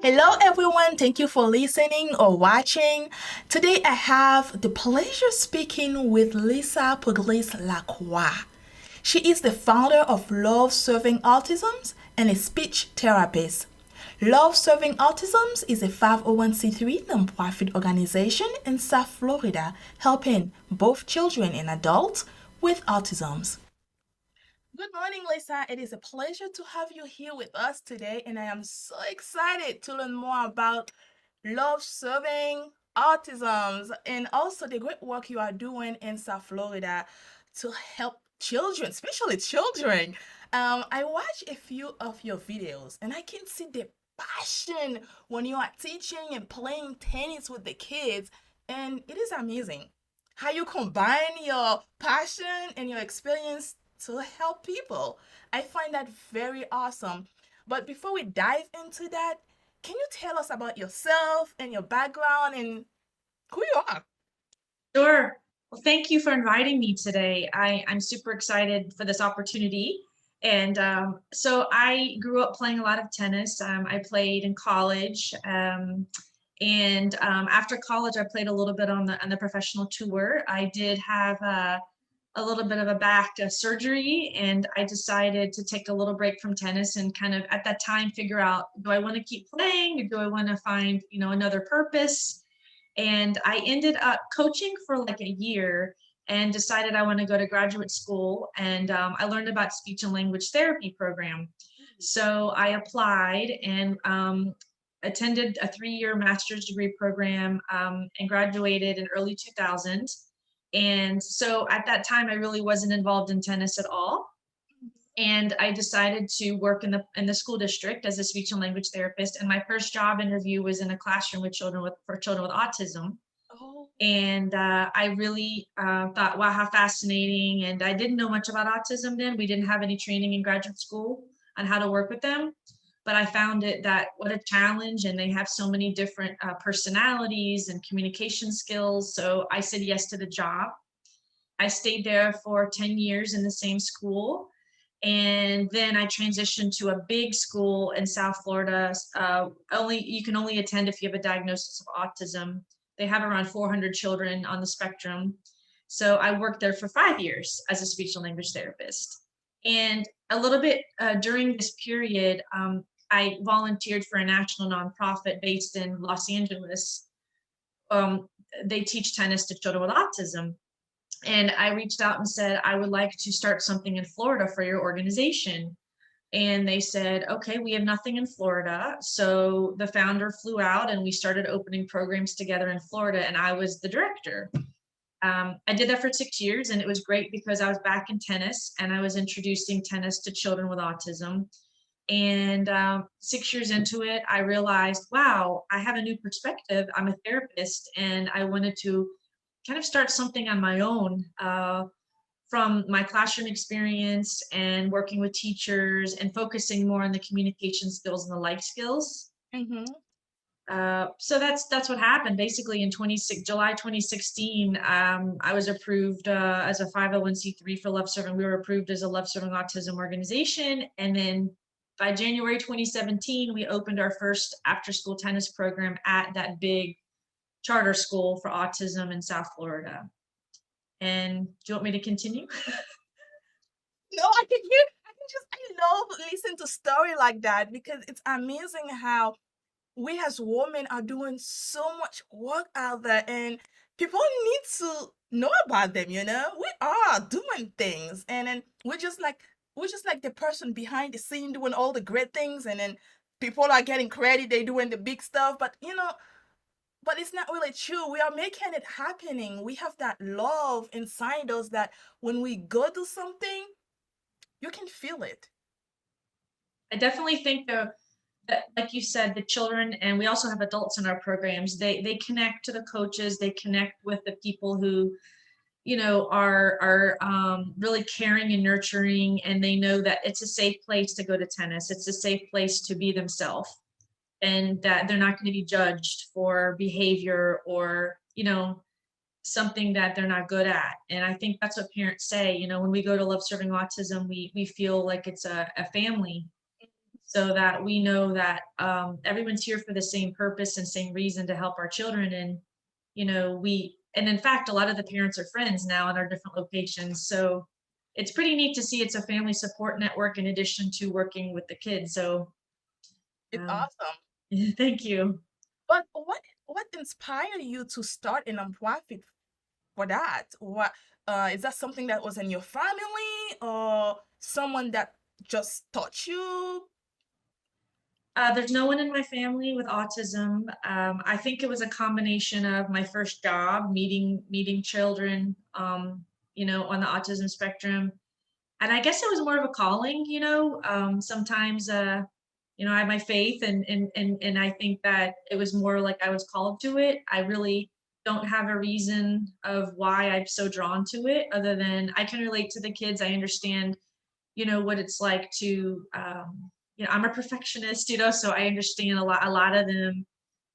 Hello, everyone. Thank you for listening or watching. Today, I have the pleasure speaking with Lisa Pugliese-LaCroix. She is the founder of Love Serving Autism and a speech therapist. Love Serving Autism is a 501c3 nonprofit organization in South Florida helping both children and adults with autism. Good morning, Lisa. It is a pleasure to have you here with us today, and I am so excited to learn more about love serving autism and also the great work you are doing in South Florida to help children, especially children. I watched a few of your videos, and I can see the passion when you are teaching and playing tennis with the kids, and it is amazing how you combine your passion and your experience to help people. I find that very awesome. But before we dive into that, can you tell us about yourself and your background and who you are? Sure. Well, thank you for inviting me today. I'm super excited for this opportunity. And so I grew up playing a lot of tennis. I played in college. And after college, I played a little bit on the professional tour. I did have a little bit of a back surgery, and I decided to take a little break from tennis and kind of at that time figure out, do I want to keep playing or do I want to find, another purpose? And I ended up coaching for like a year and decided I want to go to graduate school. And I learned about speech and language therapy program. So I applied and attended a 3-year master's degree program and graduated in early 2000. And so at that time, I really wasn't involved in tennis at all. And I decided to work in the school district as a speech and language therapist. And my first job interview was in a classroom with children with autism. Oh, And I really thought, wow, how fascinating. And I didn't know much about autism then. We didn't have any training in graduate school on how to work with them. But I found it that what a challenge, and they have so many different personalities and communication skills. So I said yes to the job. I stayed there for 10 years in the same school. And then I transitioned to a big school in South Florida. You can only attend if you have a diagnosis of autism. They have around 400 children on the spectrum. So I worked there for 5 years as a speech and language therapist. And a little bit during this period, I volunteered for a national nonprofit based in Los Angeles. Um, they teach tennis to children with autism. And I reached out and said, I would like to start something in Florida for your organization. And they said, okay, we have nothing in Florida. So the founder flew out and we started opening programs together in Florida, and I was the director. I did that for 6 years, and it was great because I was back in tennis and I was introducing tennis to children with autism. And 6 years into it, I realized, wow, I have a new perspective. I'm a therapist, and I wanted to kind of start something on my own from my classroom experience and working with teachers and focusing more on the communication skills and the life skills. mm-hmm. So that's what happened. Basically, in July 2016, I was approved as a 501c3 for Love Serving. We were approved as a Love Serving Autism organization, and then by January 2017, we opened our first after-school tennis program at that big charter school for autism in South Florida. And do you want me to continue? No, I can hear, I love listening to story like that because it's amazing how we as women are doing so much work out there and people need to know about them, you know? We are doing things and then we're just like the person behind the scene doing all the great things and then people are getting credit, they doing the big stuff, but it's not really true. We are making it happening. We have that love inside us that when we go do something, you can feel it. I definitely think that, like you said, the children, and we also have adults in our programs, they connect to the coaches, they connect with the people who, are really caring and nurturing, and they know that it's a safe place to go to tennis. It's a safe place to be themselves, and that they're not going to be judged for behavior or, something that they're not good at. And I think that's what parents say, when we go to Love Serving Autism, we feel like it's a family. so that we know that everyone's here for the same purpose and same reason to help our children. And, and in fact, a lot of the parents are friends now in our different locations. So it's pretty neat to see it's a family support network in addition to working with the kids. So It's um, awesome. thank you. But what inspired you to start a nonprofit for that? What is that something that was in your family or someone that just taught you? There's no one in my family with autism. I think it was a combination of my first job, meeting children, on the autism spectrum, and I guess it was more of a calling. Sometimes, I have my faith, and I think that it was more like I was called to it. I really don't have a reason of why I'm so drawn to it, other than I can relate to the kids. I understand what it's like to I'm a perfectionist, so I understand a lot of them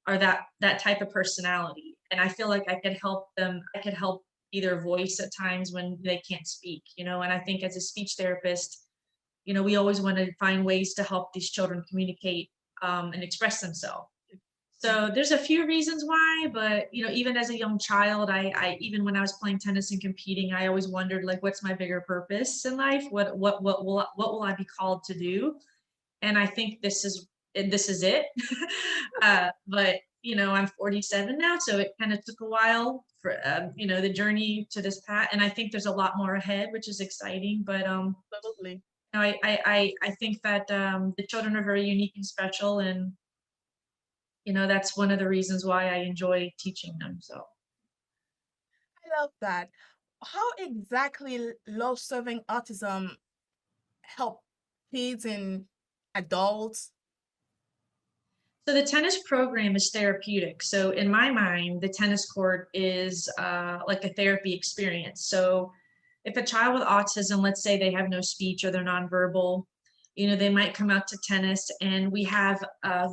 are that type of personality, and I feel like I could help either voice at times when they can't speak, and I think as a speech therapist, we always want to find ways to help these children communicate and express themselves. So there's a few reasons why, but even as a young child, I even when I was playing tennis and competing, I always wondered, like, what's my bigger purpose in life? What will I be called to do? And I think this is it. But I'm 47 now, so it kind of took a while for the journey to this path, and I think there's a lot more ahead, which is exciting. But Absolutely. I think that the children are very unique and special, and that's one of the reasons why I enjoy teaching them. So I love that. How exactly love serving autism help kids and adults? the tennis program is therapeutic. So in my mind, the tennis court is like a therapy experience. So if a child with autism, let's say they have no speech or they're nonverbal, they might come out to tennis, and we have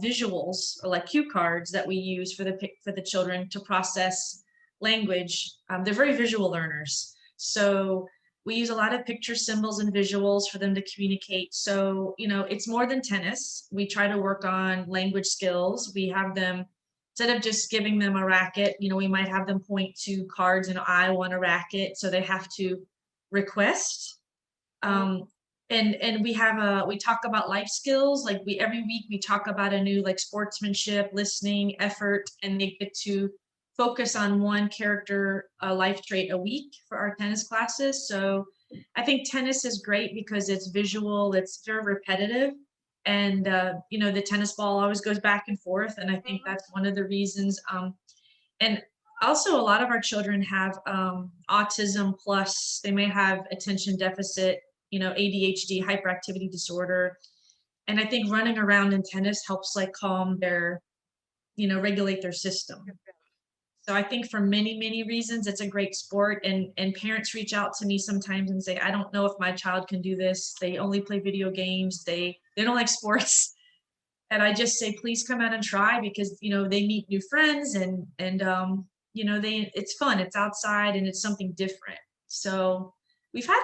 visuals, or like cue cards, that we use for the children to process language. They're very visual learners, so we use a lot of picture symbols and visuals for them to communicate. So it's more than tennis. We try to work on language skills. We have them, instead of just giving them a racket, we might have them point to cards and I want a racket, so they have to request. Oh, And we talk about life skills. Like, we every week we talk about a new, like, sportsmanship, listening, effort, and they get to focus on one character life trait a week for our tennis classes. So I think tennis is great because it's visual, it's very repetitive, and the tennis ball always goes back and forth, and I think mhm. that's one of the reasons. And also, a lot of our children have autism, plus they may have attention deficit, ADHD, hyperactivity disorder. And I think running around in tennis helps, like, calm their, regulate their system. So I think for many, many reasons, it's a great sport. And parents reach out to me sometimes and say, I don't know if my child can do this. They only play video games. They don't like sports. And I just say, please come out and try, because they meet new friends, and they it's fun. It's outside and it's something different. So we've had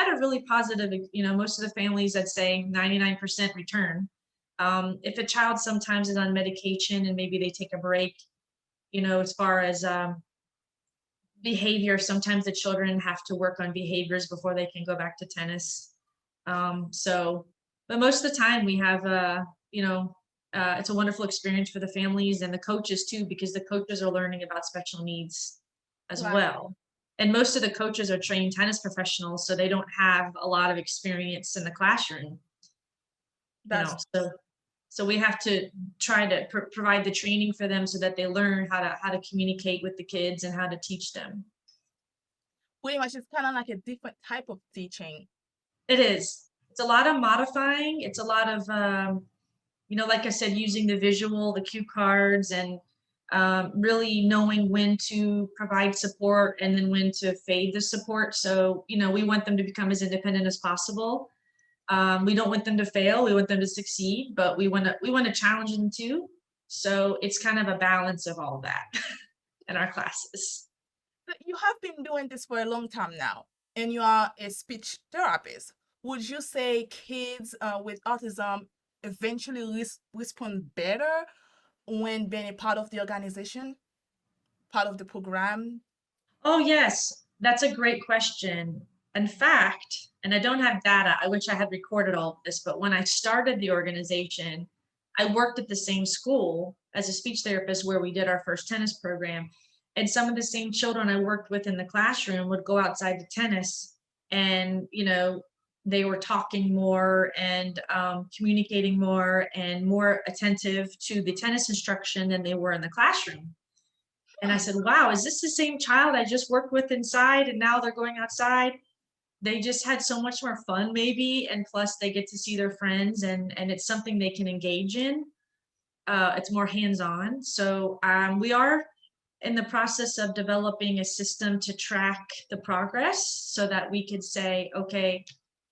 a really positive. Most of the families, I'd say 99% return. If a child sometimes is on medication and maybe they take a break, as far as behavior, sometimes the children have to work on behaviors before they can go back to tennis. But most of the time we have, it's a wonderful experience for the families and the coaches too, because the coaches are learning about special needs as Right. well. And most of the coaches are trained tennis professionals, so they don't have a lot of experience in the classroom, you know. That's So we have to try to provide the training for them so that they learn how to communicate with the kids and how to teach them. pretty much it's kind of like a different type of teaching. It is. It's a lot of modifying. It's a lot of, like I said, using the visual, the cue cards, and really knowing when to provide support and then when to fade the support. So, we want them to become as independent as possible. We don't want them to fail. We want them to succeed, but we want to challenge them too. So it's kind of a balance of all that in our classes. But you have been doing this for a long time now, and you are a speech therapist. Would you say kids with autism eventually respond better when being a part of the organization, part of the program? Oh, yes, that's a great question. In fact, and I don't have data, I wish I had recorded all of this, but when I started the organization, I worked at the same school as a speech therapist where we did our first tennis program. And some of the same children I worked with in the classroom would go outside to tennis and, they were talking more and communicating more and more attentive to the tennis instruction than they were in the classroom. And I Hmm. said, wow, is this the same child I just worked with inside and now they're going outside? They just had so much more fun maybe. And plus they get to see their friends and it's something they can engage in. It's more hands-on. So we are in the process of developing a system to track the progress so that we could say, okay,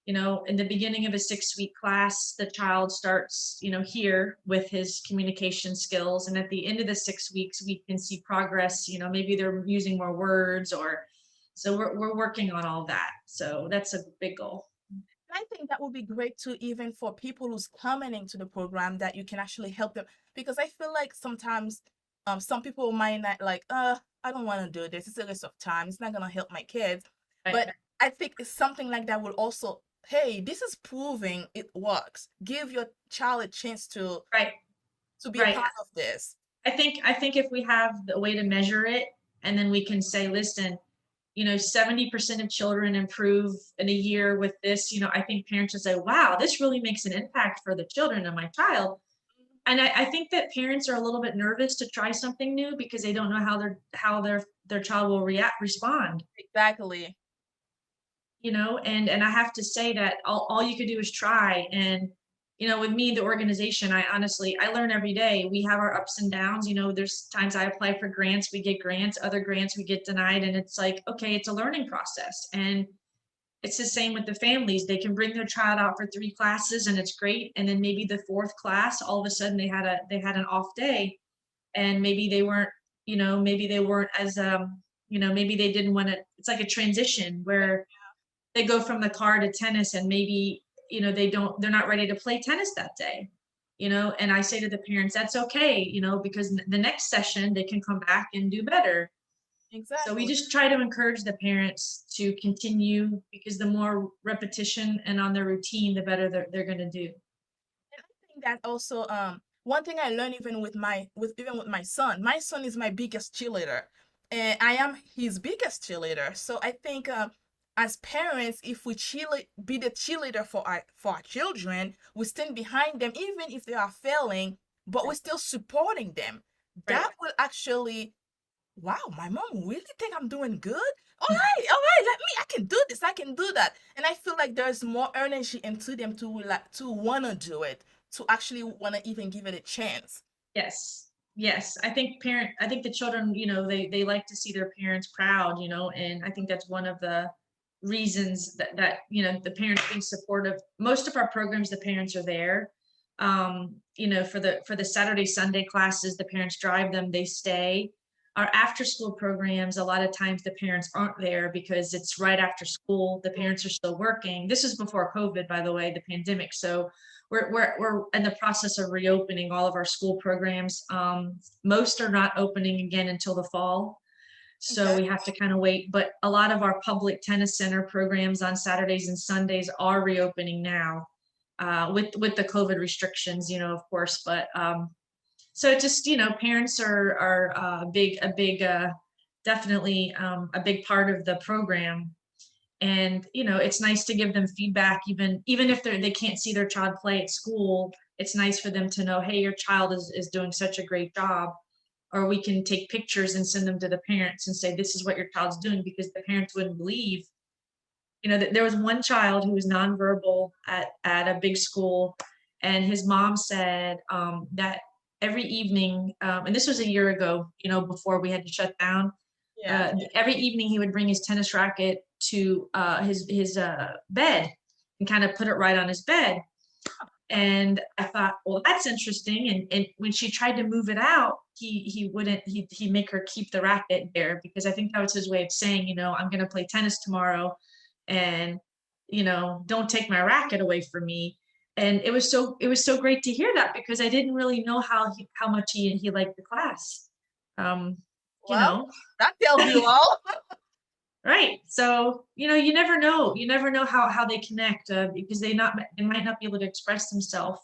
in the beginning of a 6-week class, the child starts, here with his communication skills. And at the end of the 6 weeks, we can see progress, maybe they're using more words or so we're working on all that. So that's a big goal. I think that would be great too, even for people who's coming into the program, that you can actually help them. Because I feel like sometimes some people might not like, I don't want to do this. It's a waste of time. It's not gonna help my kids. Right, But I think it's something like that will also, hey, this is proving it works. Give your child a chance right, to be a right. part of this. I think if we have the way to measure it and then we can say, listen, 70% of children improve in a year with this, I think parents should say, wow, this really makes an impact for the children of my child. And I think that parents are a little bit nervous to try something new because they don't know how their child will respond. Exactly. And I have to say that all you could do is try. And with me, the organization, I learn every day. We have our ups and downs. There's times I apply for grants, we get grants, other grants we get denied, and it's like, okay, it's a learning process. And it's the same with the families. They can bring their child out for 3 classes and it's great, and then maybe the fourth class, all of a sudden they had an off day, and maybe they weren't as maybe they didn't want to. It's like a transition where they go from the car to tennis, and maybe they're not ready to play tennis that day. And I say to the parents, that's okay, because the next session they can come back and do better. So we Exactly. just try to encourage the parents to continue, because the more repetition and on their routine, the better they're going to do. And I think that also one thing I learned even with my son. My son is my biggest cheerleader, and I am his biggest cheerleader. So I think as parents, if we be the cheerleader for our children, we stand behind them even if they are failing, but we're still supporting them. Right. That will actually, wow, my mom really think I'm doing good. All right, I can do this, I can do that. And I feel like there's more energy into them to wanna do it, to actually wanna even give it a chance. Yes. Yes. I think the children, they like to see their parents proud, and I think that's one of the reasons that the parents being supportive. Most of our programs, the parents are there. For the Saturday, Sunday classes, the parents drive them, they stay. Our after school programs, a lot of times the parents aren't there because it's right after school. The parents are still working. This is before COVID, by the way, the pandemic. So we're in the process of reopening all of our school programs. Most are not opening again until the fall, so Okay. we have to kind of wait. But a lot of our public tennis center programs on Saturdays and Sundays are reopening now, with the COVID restrictions, of course. But so it just, parents are a big definitely a big part of the program. And it's nice to give them feedback, even if they can't see their child play at school. It's nice for them to know, hey, your child is doing such a great job. Or we can take pictures and send them to the parents and say, this is what your child's doing, because the parents wouldn't believe. That there was one child who was nonverbal at a big school, and his mom said that every evening, and this was a year ago, before we had to shut down. Yeah. Every evening he would bring his tennis racket to his bed and kind of put it right on his bed. And I thought, well, that's interesting. And when she tried to move it out, he wouldn't. He'd make her keep the racket there, because I think that was his way of saying, I'm going to play tennis tomorrow, and don't take my racket away from me. And it was so great to hear that, because I didn't really know how much he liked the class. Um, you Well, know, that tells you all. right. So, you never know. You never know how they connect, because they might not be able to express themselves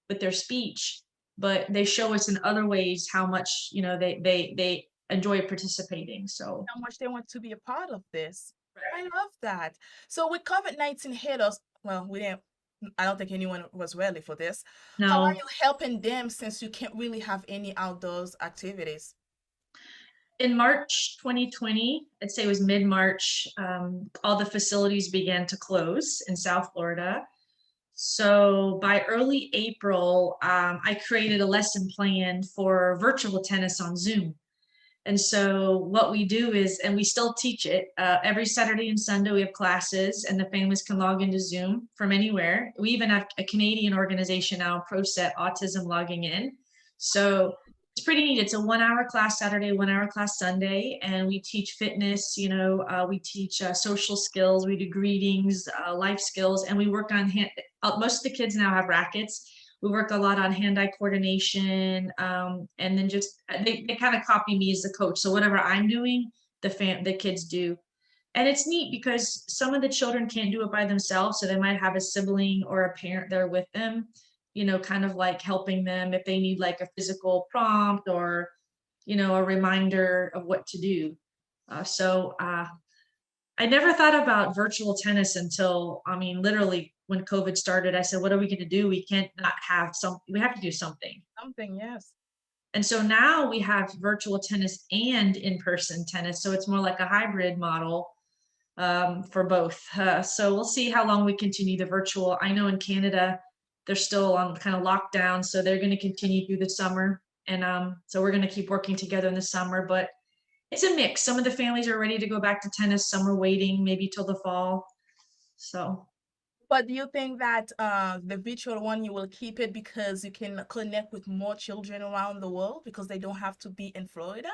with their speech, but they show us in other ways how much, they enjoy participating. So, How much they want to be a part of this. I right. love that. So with COVID-19 hit us, well, I don't think anyone was ready for this. How are Now, you helping them since you can't really have any outdoors activities? in March 2020, I'd say it was mid-March, all the facilities began to close in South Florida. So by early April, I created a lesson plan for virtual tennis on Zoom. And so what we do is, and we still teach it, every Saturday and Sunday we have classes, and the families can log into Zoom from anywhere. We even have a Canadian organization now, ProSet Autism, logging in. So it's pretty neat. It's a 1 hour class Saturday, 1 hour class Sunday, and we teach fitness, we teach social skills, we do greetings, life skills, and we work on most of the kids now have rackets. We work a lot on hand-eye coordination, and then just they kind of copy me as the coach. So whatever I'm doing, the kids do. And it's neat because some of the children can't do it by themselves, so they might have a sibling or a parent there with them, kind of like helping them if they need like a physical prompt or a reminder of what to do. So I never thought about virtual tennis until, I mean, literally when COVID started. I said, what are we going to do? We can't not have we have to do something. Something, yes. And so now we have virtual tennis and in-person tennis. So it's more like a hybrid model, for both. So we'll see how long we continue the virtual. I know in Canada, they're still on kind of lockdown, so they're going to continue through the summer. And so we're going to keep working together in the summer, but it's a mix. Some of the families are ready to go back to tennis. Some are waiting maybe till the fall. So But do you think that the virtual one you will keep it because you can connect with more children around the world because they don't have to be in Florida?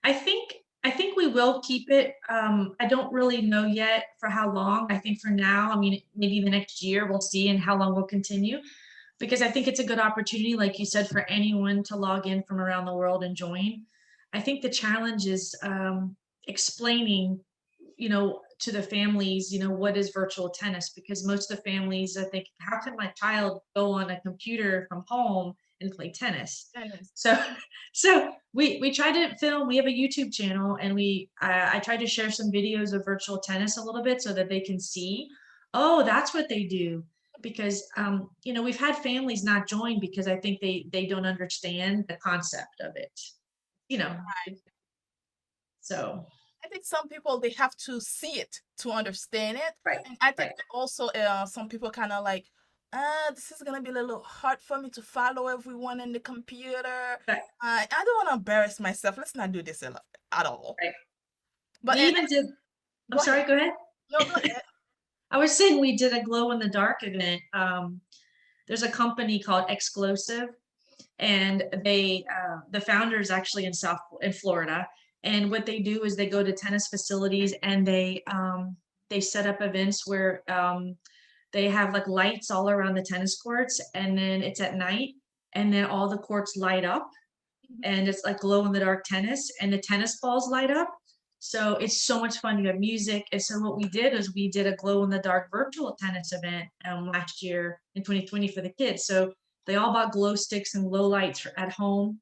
I think I think we will keep it. I don't really know yet for how long. I think for now, I mean, maybe the next year we'll see, and how long we'll continue, because I think it's a good opportunity, like you said, for anyone to log in from around the world and join. I think the challenge is explaining, to the families, what is virtual tennis, because most of the families are thinking, how can my child go on a computer from home and play tennis? Tennis. So, so we try to film. We have a YouTube channel, and I try to share some videos of virtual tennis a little bit so that they can see, oh, that's what they do. Because we've had families not join because I think they don't understand the concept of it. You know, Right. so I think some people they have to see it to understand it, right, and I think right, also some people kind of like, this is gonna be a little hard for me to follow everyone in the computer. right, I don't want to embarrass myself. Let's not do this at all. right. But We even did. I'm go ahead. sorry. Go ahead. No, go ahead. I was saying we did a glow in the dark event. There's a company called Exclusive, and the founder is actually in Florida. And what they do is they go to tennis facilities, and they set up events where they have like lights all around the tennis courts, and then it's at night, and then all the courts light up, and it's like glow in the dark tennis, and the tennis balls light up. So it's so much fun. You have music. And so what we did is we did a glow in the dark virtual tennis event last year in 2020 for the kids. So they all bought glow sticks and glow lights at home.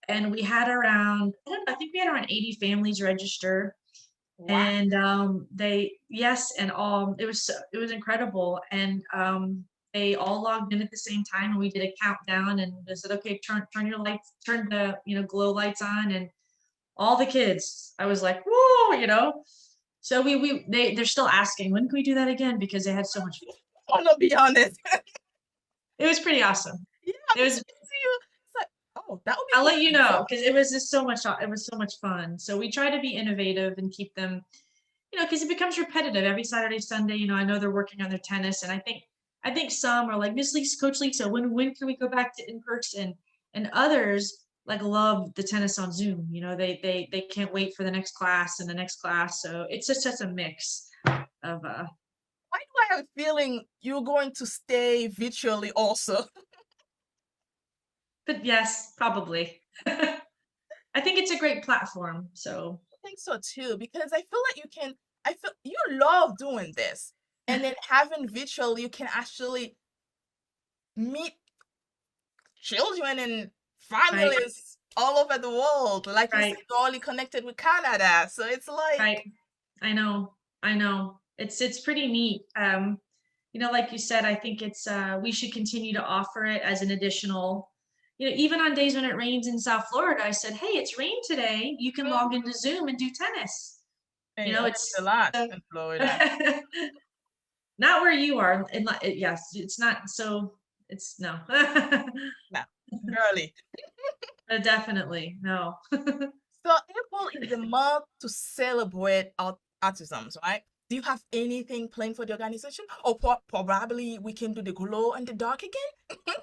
And we had around, I don't know, I think we had around 80 families register. Wow. And yes, and it was incredible. And they all logged in at the same time, and we did a countdown, and they said, okay, turn your lights, turn the glow lights on, and all the kids, I was like, whoa. So they're still asking, when can we do that again? Because they had so much fun. I'm gonna be honest. It was pretty awesome. Yeah, It was, because it's like, oh, that would be I'll cool. let you know, because it was so much fun. So we try to be innovative and keep them, because it becomes repetitive every Saturday, Sunday. I know they're working on their tennis, and I think some are like, Miss Lisa, Coach Lisa, when can we go back to in person? And others like love the tennis on Zoom. They can't wait for the next class and the next class. So it's just such a mix of Why do I have a feeling you're going to stay virtually also. But yes, probably. I think it's a great platform. So I think so too, because I feel like I feel you love doing this. And then having virtual, you can actually meet children and right, families all over the world. Like you said, right, you're only connected with Canada. So it's like, right. I know, I know. It's pretty neat. Like you said, I think it's we should continue to offer it as an additional, even on days when it rains in South Florida, I said, hey, it's rain today. You can log into Zoom and do tennis. hey, it rains a It's lot in Florida. not where you are. And yes, it's not so it's no. No, girly. Definitely no. So April is the month to celebrate autism, right? Do you have anything planned for the organization? Or probably we can do the glow in the dark again?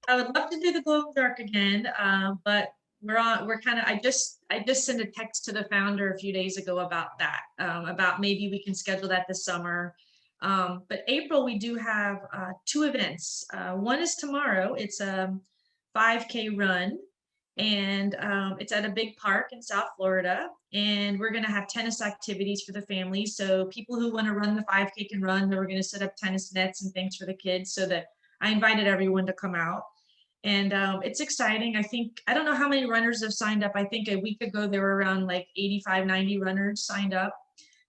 I would love to do the glow in the dark again, but we're kind of I just sent a text to the founder a few days ago about that, about maybe we can schedule that this summer. But April, we do have two events. One is tomorrow. It's a 5K run, and it's at a big park in South Florida. And we're going to have tennis activities for the family. So people who want to run the 5K can run. Then we're going to set up tennis nets and things for the kids, so that I invited everyone to come out. And it's exciting. I don't know how many runners have signed up. I think a week ago there were around like 85, 90 runners signed up.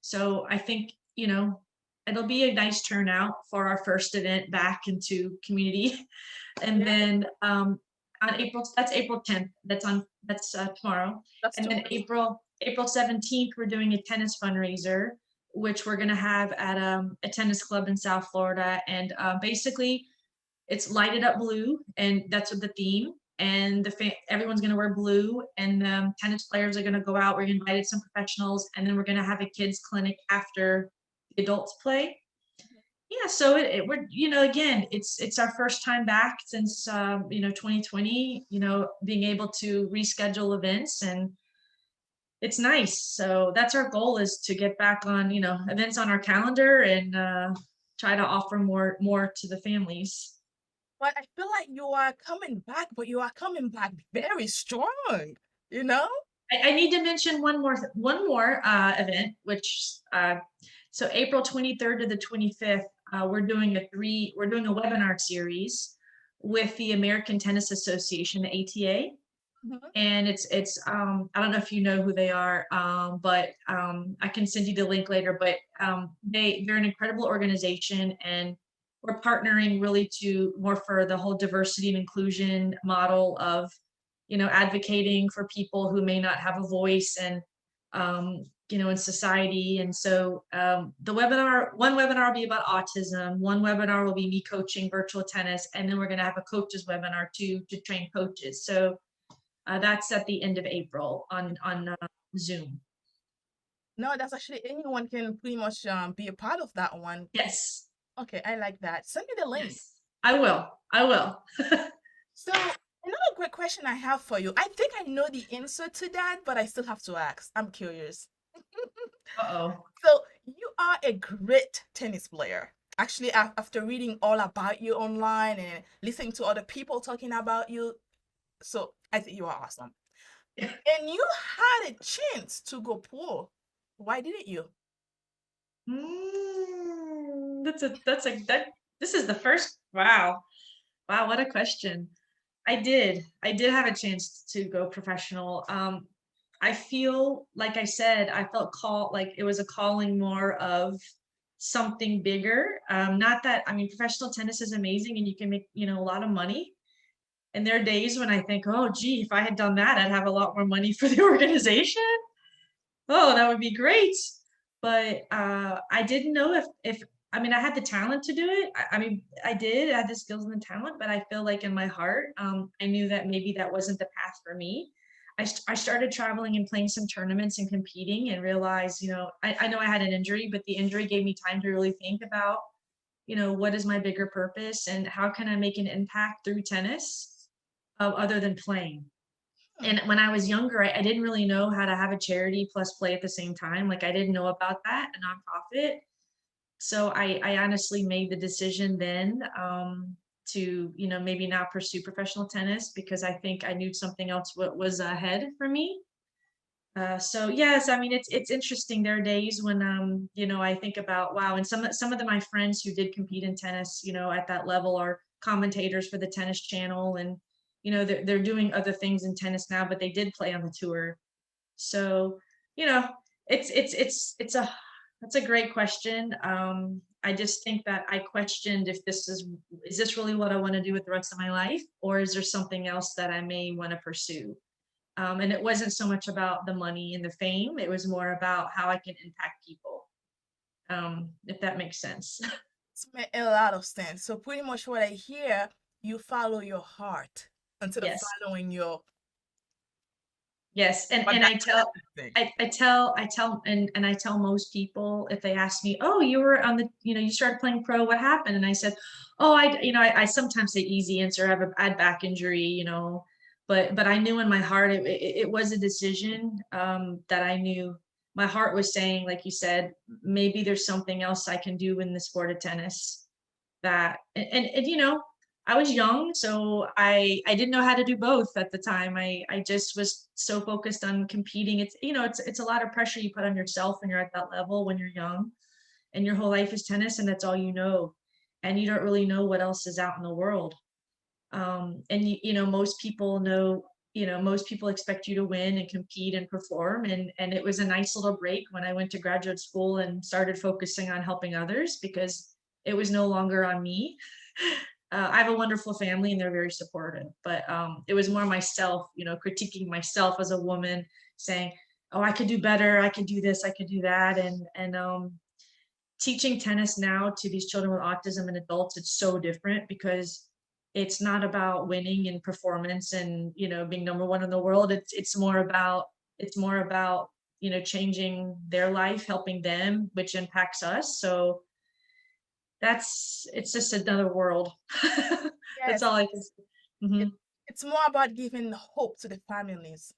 So I think, it'll be a nice turnout for our first event back into community. And Yeah, then that's April 10th. That's tomorrow. that's And too then much. April 17th, we're doing a tennis fundraiser, which we're going to have at a tennis club in South Florida. And basically, it's lighted up blue, and that's what the theme. And everyone's going to wear blue, and tennis players are going to go out. We're invited some professionals, and then we're going to have a kids clinic after the adults play. Yeah, so we're again, it's our first time back since 2020. Being able to reschedule events, and it's nice. So that's our goal, is to get back on events on our calendar, and try to offer more to the families. But I feel like you are coming back, but you are coming back very strong, you know? I need to mention one more event, which so April 23rd to the 25th, we're doing a webinar series with the American Tennis Association, the ATA. Mhm. And it's I don't know if you know who they are, but I can send you the link later. But they're an incredible organization, and we're partnering really to more for the whole diversity and inclusion model of advocating for people who may not have a voice, and in society. And so one webinar will be about autism, one webinar will be me coaching virtual tennis, and then we're going to have a coaches webinar too, to train coaches. So that's at the end of April on Zoom. No, that's actually anyone can pretty much be a part of that one. Yes, Okay, I like that. Send me the link. yes, I will. I will. So another great question I have for you. I think I know the answer to that, but I still have to ask. I'm curious. Uh-oh. So you are a great tennis player. Actually, after reading all about you online and listening to other people talking about you, so I think you are awesome. And you had a chance to go pro. Why didn't you? That this is the first. Wow, what a question. I did have a chance to go professional. I feel like I said, I felt like it was a calling more of something bigger. Not that, I mean, professional tennis is amazing and you can make, a lot of money. And there are days when I think, oh, gee, if I had done that, I'd have a lot more money for the organization. Oh, that would be great. But I didn't know if I mean, I had the talent to do it. I mean, I did. I had the skills and the talent, but I feel like in my heart, I knew that maybe that wasn't the path for me. I started traveling and playing some tournaments and competing, and realized, I know I had an injury, but the injury gave me time to really think about, what is my bigger purpose, and how can I make an impact through tennis, other than playing. Hmm. And when I was younger, I didn't really know how to have a charity plus play at the same time. Like, I didn't know about that, a nonprofit. So I honestly made the decision then, to, maybe not pursue professional tennis because I think I knew something else what was ahead for me. So yes, I mean it's interesting. There are days when I think about wow, and some of my friends who did compete in tennis, at that level are commentators for the tennis channel, and they're doing other things in tennis now, but they did play on the tour. So, you know, it's a great question. I just think that I questioned if is this really what I want to do with the rest of my life, or is there something else that I may want to pursue? And it wasn't so much about the money and the fame; it was more about how I can impact people. If that makes sense. It's made a lot of sense. So pretty much what I hear, you follow your heart instead of Yes. following your Yes, and what and that I tell person think. and I tell most people if they ask me, "Oh, you were on the, you started playing pro, what happened?" And I said, "Oh, I sometimes say easy answer, I had back injury, but I knew in my heart it was a decision that I knew my heart was saying, like you said, maybe there's something else I can do in the sport of tennis that and I was young, so I didn't know how to do both at the time. I just was so focused on competing. It's a lot of pressure you put on yourself when you're at that level when you're young, and your whole life is tennis, and that's all you know, and you don't really know what else is out in the world. And most people know. Most people expect you to win and compete and perform, and it was a nice little break when I went to graduate school and started focusing on helping others because it was no longer on me. I have a wonderful family and they're very supportive, but it was more myself, critiquing myself as a woman, saying, "Oh, I could do better. I could do this. I could do that." And teaching tennis now to these children with autism and adults, it's so different because it's not about winning and performance and being number one in the world. It's more about changing their life, helping them, which impacts us. So it's just another world. That's Yes, all I can say. it, Mhm. it's more about giving hope to the families.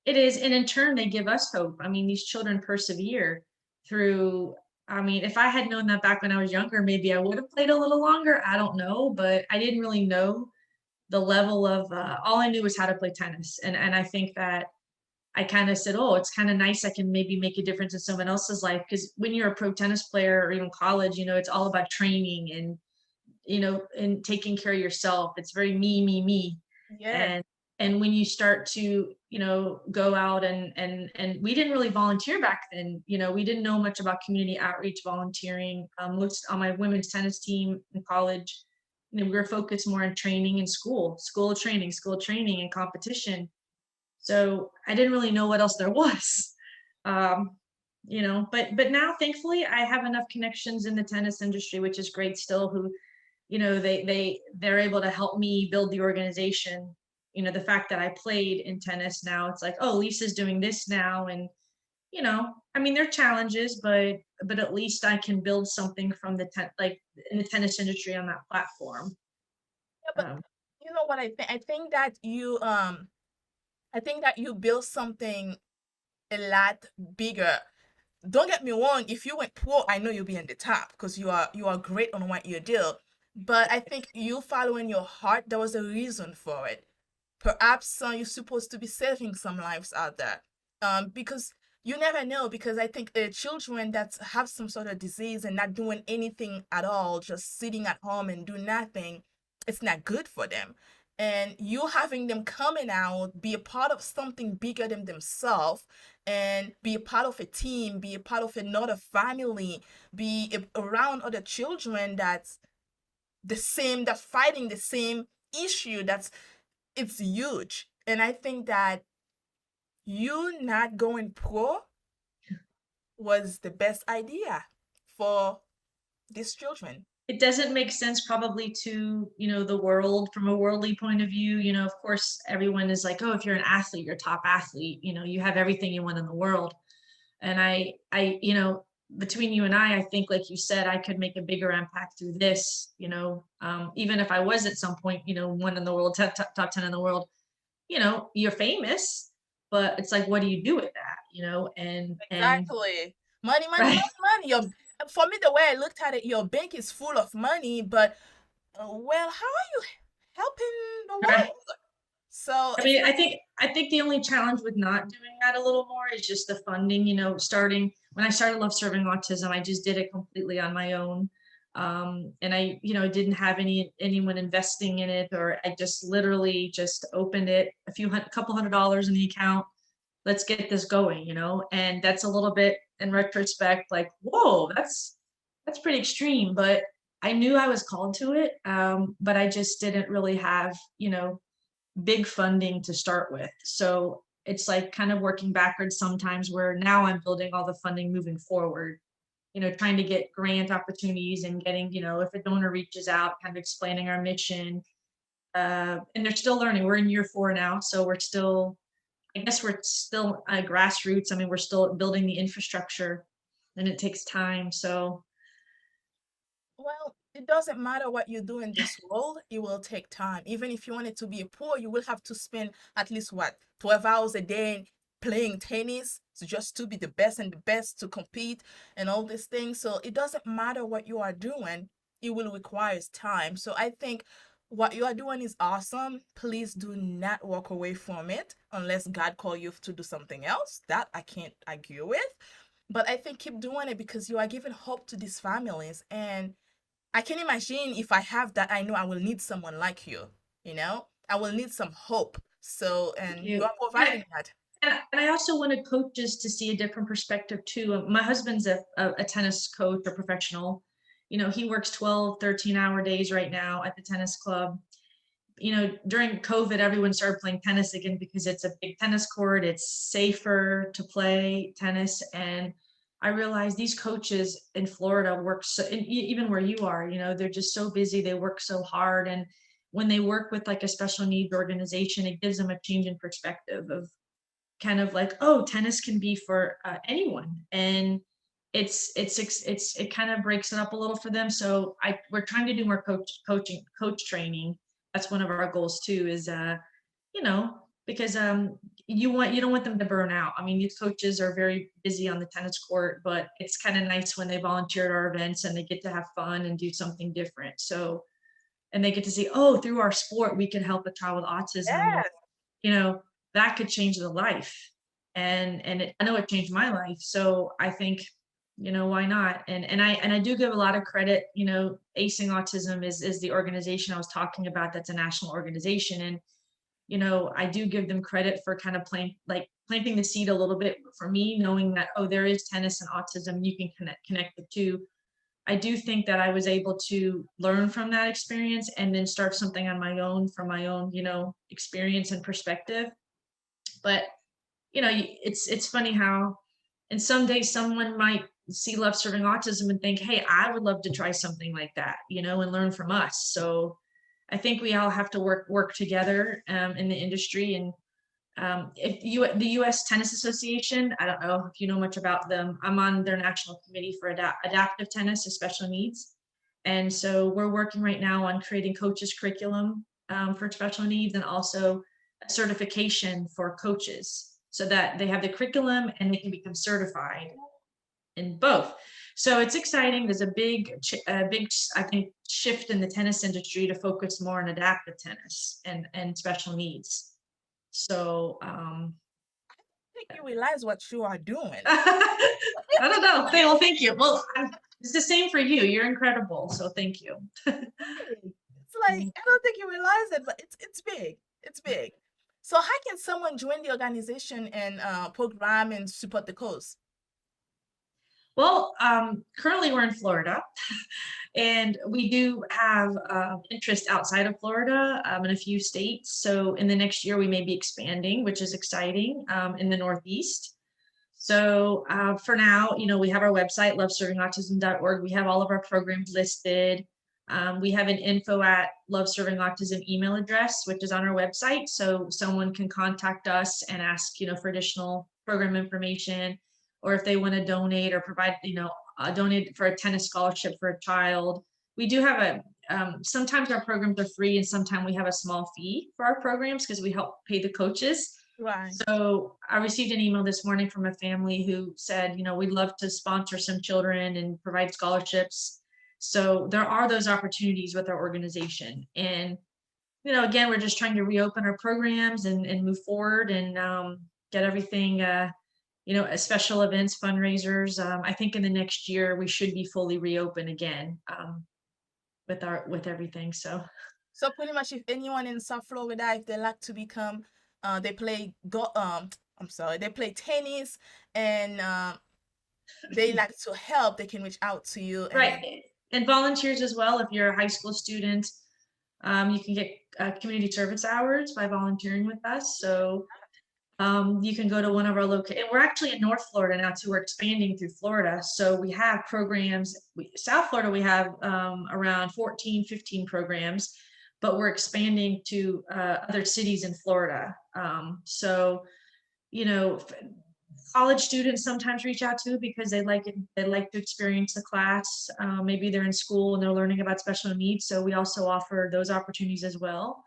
It is, and in turn, they give us hope. I mean, these children persevere through. I mean, if I had known that back when I was younger, maybe I would have played a little longer. I don't know, but I didn't really know the level of. All I knew was how to play tennis, and I think that I kind of said, "Oh, it's kind of nice. I can maybe make a difference in someone else's life." Because when you're a pro tennis player or even college, it's all about training and taking care of yourself. It's very me, me, me. Yes. And when you start to, go out and we didn't really volunteer back then. We didn't know much about community outreach volunteering. Most on my women's tennis team in college, we were focused more on training in school training and competition. So I didn't really know what else there was. Um, but now thankfully I have enough connections in the tennis industry, which is great still, who they're able to help me build the organization. The fact that I played in tennis, now it's like, oh, Lisa's doing this now. And I mean, there are challenges, but at least I can build something from like in the tennis industry on that platform. Yeah, but um, you know what I think? I think that you build something a lot bigger. Don't get me wrong, if you went pro, I know you'll be in the top because you are great on what you do. But I think you following your heart, there was a reason for it. Perhaps you're supposed to be saving some lives out there. Because you never know. Because I think children that have some sort of disease and not doing anything at all, just sitting at home and do nothing, it's not good for them. And you having them coming out, be a part of something bigger than themselves, and be a part of a team, be a part of another family, around other children that's the same, that's fighting the same issue, it's huge. And I think that you not going pro was the best idea for these children. it doesn't make sense probably to the world from a worldly point of view. Of course everyone is like, oh, if you're an athlete, you're a top athlete, you have everything you want in the world. And I between you and I think, like you said, I could make a bigger impact through this. Even if I was at some point one in the world, top 10 in the world, you're famous, but it's like, what do you do with that? And Exactly. Money, money, right. money, money. for me, the way I looked at it, your bank is full of money, but well, how are you helping the Right. world? So I it's mean, not. I think the only challenge with not doing that a little more is just the funding, you know, starting when I started Love Serving Autism, I just did it completely on my own. And I, you know, didn't have anyone investing in it, or I just literally just opened it, couple $100 in the account. Let's get this going, you know, and that's a little bit in retrospect, like, whoa, that's pretty extreme, but I knew I was called to it. But I just didn't really have, you know, big funding to start with. So it's like kind of working backwards sometimes, where now I'm building all the funding moving forward, you know, trying to get grant opportunities and getting, you know, if a donor reaches out, kind of explaining our mission. And they're still learning. We're in year 4 now. So we're still, I guess we're still grassroots. I mean, we're still building the infrastructure and it takes time. So Well, it doesn't matter what you do in this world, it will take time. Even if you wanted to be a pro, you will have to spend at least what, 12 hours a day playing tennis, so just to be the best and the best to compete and all these things. So it doesn't matter what you are doing, it will require time. So I think what you are doing is awesome. Please do not walk away from it unless God call you to do something else. That I can't argue with. But I think keep doing it because you are giving hope to these families. And I can imagine if I have that, I know I will need someone like you, you know? I will need some hope. So, thank and you you. are providing that. And I also wanted coaches to see a different perspective too. My husband's a tennis coach or professional. You know, he works 12, 13-hour days right now at the tennis club. You know, during COVID, everyone started playing tennis again because it's a big tennis court. It's safer to play tennis. And I realized these coaches in Florida work so, and even where you are, you know, they're just so busy. They work so hard. And when they work with like a special needs organization, it gives them a change in perspective of kind of like, oh, tennis can be for anyone. And it kind of breaks it up a little for them. So we're trying to do more coach training. That's one of our goals too, is you know, because you don't want them to burn out. I mean, these coaches are very busy on the tennis court, but it's kind of nice when they volunteer at our events and they get to have fun and do something different. So, and they get to see, oh, through our sport we can help a child with autism, or Yes, you know, that could change the life. I know it changed my life. So I think, you know, why not? And I do give a lot of credit, you know, Acing Autism is the organization I was talking about. That's a national organization. And, you know, I do give them credit for kind of planting the seed a little bit for me, knowing that, oh, there is tennis and autism. You can connect the two. I do think that I was able to learn from that experience and then start something on my own from my own, you know, experience and perspective. But, you know, it's funny how, and someday someone might see Love Serving Autism and think, hey, I would love to try something like that, you know, and learn from us. So I think we all have to work together in the industry. And the U.S. Tennis Association, I don't know if you know much about them. I'm on their national committee for adaptive tennis and special needs. And so we're working right now on creating coaches curriculum for special needs, and also a certification for coaches so that they have the curriculum and they can become certified in both. So it's exciting. There's a big, I think, shift in the tennis industry to focus more on adaptive tennis and special needs. So I think you realize what you are doing. I don't know. Well, thank you. Well, it's the same for you. You're incredible. So thank you. It's like I don't think you realize it, but it's big. It's big. So how can someone join the organization and program and support the cause? Well, currently we're in Florida, and we do have interest outside of Florida in a few states. So in the next year, we may be expanding, which is exciting, in the Northeast. So for now, you know, we have our website, loveservingautism.org. We have all of our programs listed. We have an info at Love Serving Autism email address, which is on our website. So someone can contact us and ask, you know, for additional program information, or if they want to donate or provide, you know, donate for a tennis scholarship for a child. We do have sometimes our programs are free and sometimes we have a small fee for our programs because we help pay the coaches. Right. So I received an email this morning from a family who said, we'd love to sponsor some children and provide scholarships. So there are those opportunities with our organization. And, again, we're just trying to reopen our programs and move forward and get everything, special events, fundraisers. I think in the next year we should be fully reopened again with everything. So So pretty much, if anyone in South Florida, if they like to become, they play I'm sorry, they play tennis, and they like to help, they can reach out to you. And right. And volunteers as well. If you're a high school student, you can get community service hours by volunteering with us. So you can go to one of our locations. And we're actually in North Florida now too. We're expanding through Florida. So we have programs. South Florida, we have around 14, 15 programs, but we're expanding to other cities in Florida. So, you know, college students sometimes reach out to because they like it, they like to experience the class. Maybe they're in school and they're learning about special needs, so we also offer those opportunities as well.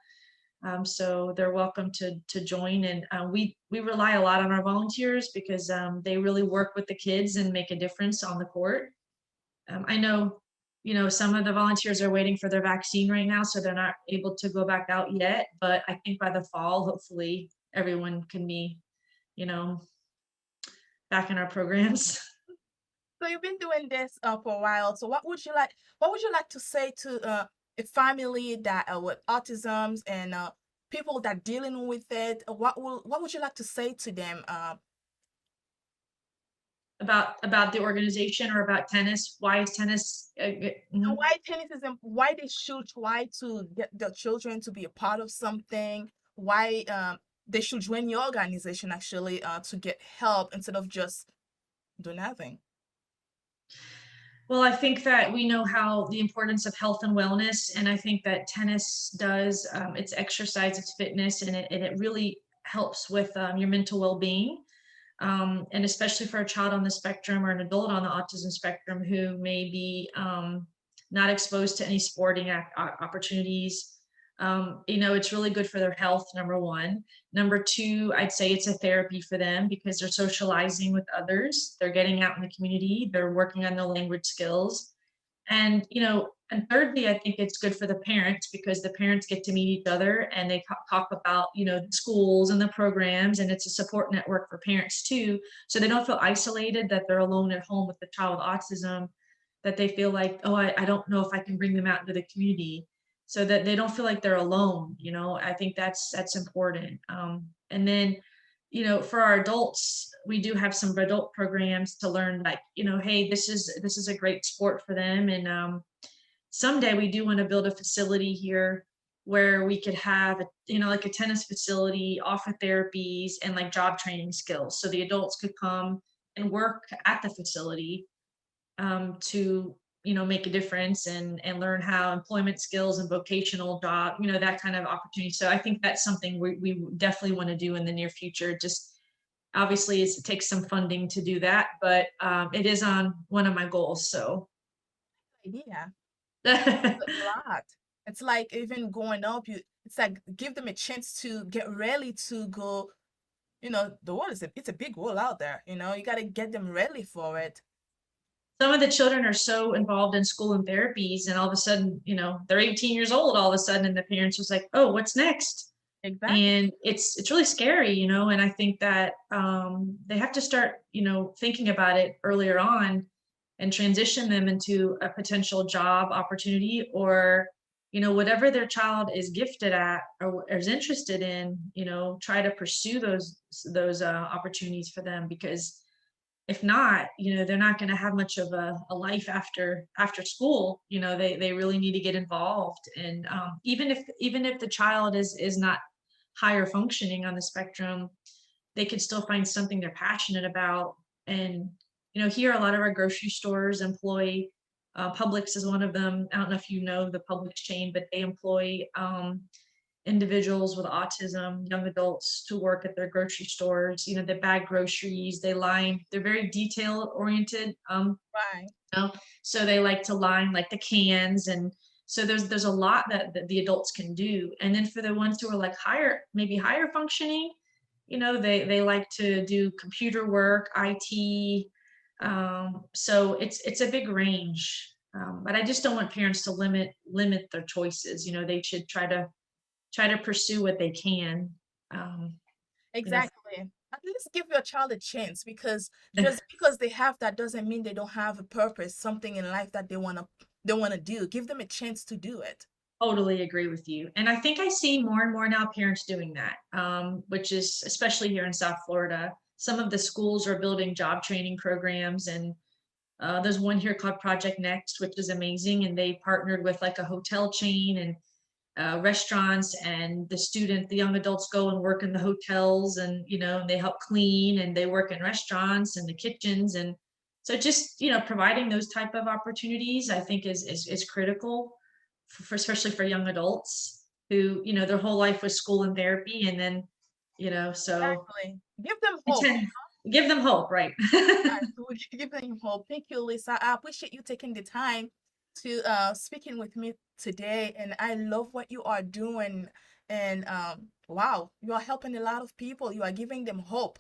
So they're welcome to join, and we rely a lot on our volunteers because they really work with the kids and make a difference on the court. I know, some of the volunteers are waiting for their vaccine right now, so they're not able to go back out yet, but I think by the fall, hopefully everyone can be, you know, back in our programs. so you've been doing this for a while. So what would you like to say to a family that with autisms and people that dealing with it? What would you like to say to them? About the organization or about tennis? Why is tennis And mhm. why tennis is why they should try to get their children to be a part of something, why they should join your organization actually to get help instead of just do nothing. Well, I think that we know how the importance of health and wellness, and I think that tennis does, it's exercise, it's fitness, and it really helps with your mental well-being. And especially for a child on the spectrum or an adult on the autism spectrum who may be not exposed to any sporting opportunities. It's really good for their health, number one. Number two, I'd say it's a therapy for them because they're socializing with others, they're getting out in the community, they're working on their language skills. And thirdly, I think it's good for the parents because the parents get to meet each other and they talk about, the schools and the programs, and it's a support network for parents too. So they don't feel isolated that they're alone at home with the child with autism, that they feel like, oh, I don't know if I can bring them out into the community, so that they don't feel like they're alone. I think that's important. And then, for our adults, we do have some adult programs to learn, like, hey, this is a great sport for them. And someday we do want to build a facility here where we could have like a tennis facility, offer therapies and like job training skills, so the adults could come and work at the facility to make a difference and learn how employment skills and vocational job, that kind of opportunity. So I think that's something we definitely want to do in the near future. Just obviously it takes some funding to do that, but it is on one of my goals. So Idea. It's a lot. It's like even going up, it's like give them a chance to get ready to go. The world it's a big world out there. You got to get them ready for it. some of the children are so involved in school and therapies, and all of a sudden, they're 18 years old all of a sudden, and the parents was like, oh, what's next? Exactly. And it's really scary, and I think that they have to start, thinking about it earlier on and transition them into a potential job opportunity, or whatever their child is gifted at or is interested in, try to pursue those opportunities for them, because if not, they're not going to have much of a life after school. They really need to get involved. And even if the child is not higher functioning on the spectrum, they could still find something they're passionate about. And here a lot of our grocery stores employ, Publix is one of them. I don't know if you know the Publix chain, but they employ individuals with autism, young adults, to work at their grocery stores. They bag groceries, they're very detail oriented. Right. So they like to line like the cans, and so there's a lot that the adults can do. And then for the ones who are like maybe higher functioning, they like to do computer work, IT. So it's a big range. But I just don't want parents to limit their choices. They should try to pursue what they can. Um, you know, Exactly. At least give your child a chance, because just because they have that doesn't mean they don't have a purpose, something in life that they want to do. Give them a chance to do it. totally agree with you. And I think I see more and more now parents doing that, which is especially here in South Florida. Some of the schools are building job training programs, and there's one here called Project Next, which is amazing. And they partnered with like a hotel chain and restaurants, and the young adults go and work in the hotels, and they help clean, and they work in restaurants and the kitchens. And so just providing those type of opportunities, I think is critical especially for young adults who their whole life was school and therapy, and then so Exactly. Give them I hope. tend give them hope, right? Yes, we give them hope. Thank you, Lisa. I appreciate you taking the time to speaking with me today, and I love what you are doing. And wow, you are helping a lot of people. You are giving them hope.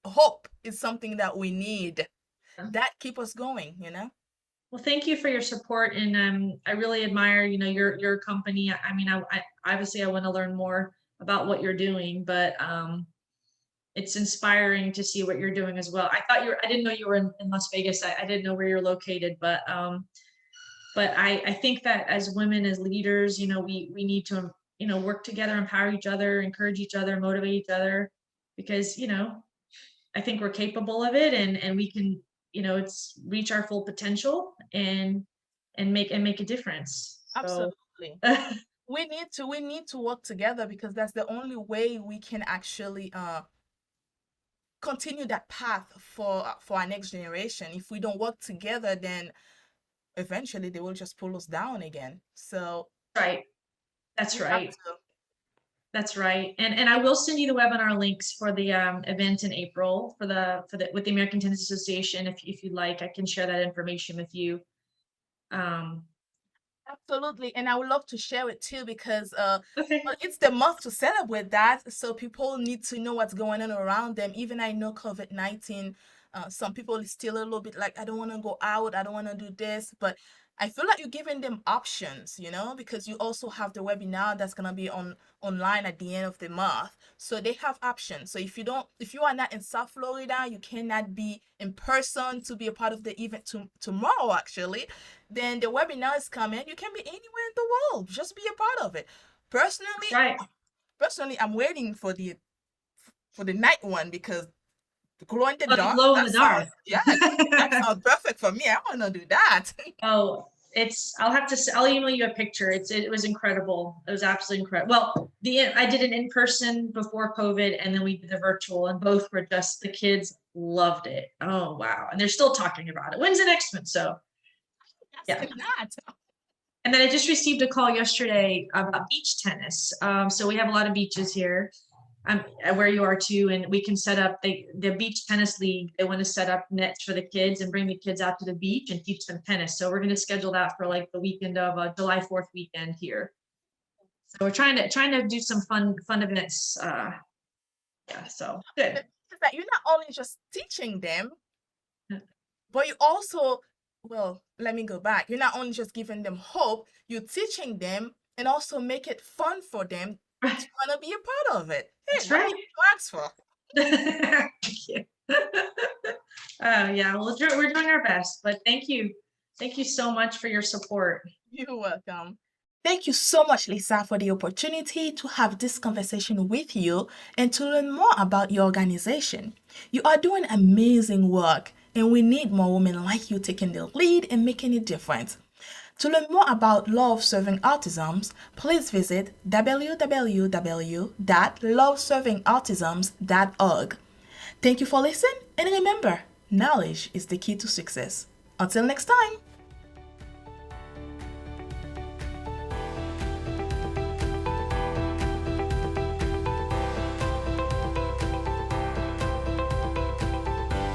Hope is something that we need. That keep us going. Well, thank you for your support, and I really admire, your company. I mean, I obviously I want to learn more about what you're doing, but it's inspiring to see what you're doing as well. I didn't know you were in Las Vegas. I didn't know where you're located, but I think that as women, as leaders, we need to, work together, empower each other, encourage each other, motivate each other, because, I think we're capable of it, and we can, it's reach our full potential and make a difference. So Absolutely. We need to work together, because that's the only way we can actually continue that path for our next generation. If we don't work together, then eventually they will just pull us down again. So right. That's we have right. to. That's right. And I will send you the webinar links for the event in April for the with the American Tennis Association. If you'd like, I can share that information with you. Um, Absolutely, and I would love to share it too, because okay. well, it's the month to celebrate that, so people need to know what's going on around them. Even I know COVID-19, some people is still a little bit like, I don't want to go out, I don't want to do this, but I feel like you're giving them options, because you also have the webinar that's gonna be online at the end of the month. So they have options. So if you are not in South Florida, you cannot be in person to be a part of the event tomorrow actually, then the webinar is coming. You can be anywhere in the world. Just be a part of it. That's Personally, right. personally, I'm waiting for the night one, because the glow in the But the dark, glow in that the sounds, dark. yeah, that sounds perfect for me. I want to do that. Oh, I'll email you a picture. It was incredible. It was absolutely incredible. Well, I did an in-person before COVID, and then we did the virtual, and both were just, the kids loved it. Oh, wow. And they're still talking about it. When's the next one? So Yes, yeah. if not. And then I just received a call yesterday about beach tennis. So we have a lot of beaches here, where you are too, and we can set up the beach tennis league. They want to set up nets for the kids and bring the kids out to the beach and teach them tennis. So we're going to schedule that for like the weekend of July 4th weekend here. So we're trying to do some fun events. Yeah, so The good. thing is that you're not only just teaching them, but you also, well, let me go back. You're not only just giving them hope, you're teaching them and also make it fun for them to want to be a part of it. Hey, That's what right. did you ask for? Thank you. Yeah, well, we're doing our best, but thank you so much for your support. You're welcome. Thank you so much, Lisa, for the opportunity to have this conversation with you and to learn more about your organization. You are doing amazing work, and we need more women like you taking the lead and making a difference. To learn more about Love Serving Autism, please visit www.loveservingautisms.org. Thank you for listening, and remember, knowledge is the key to success. Until next time.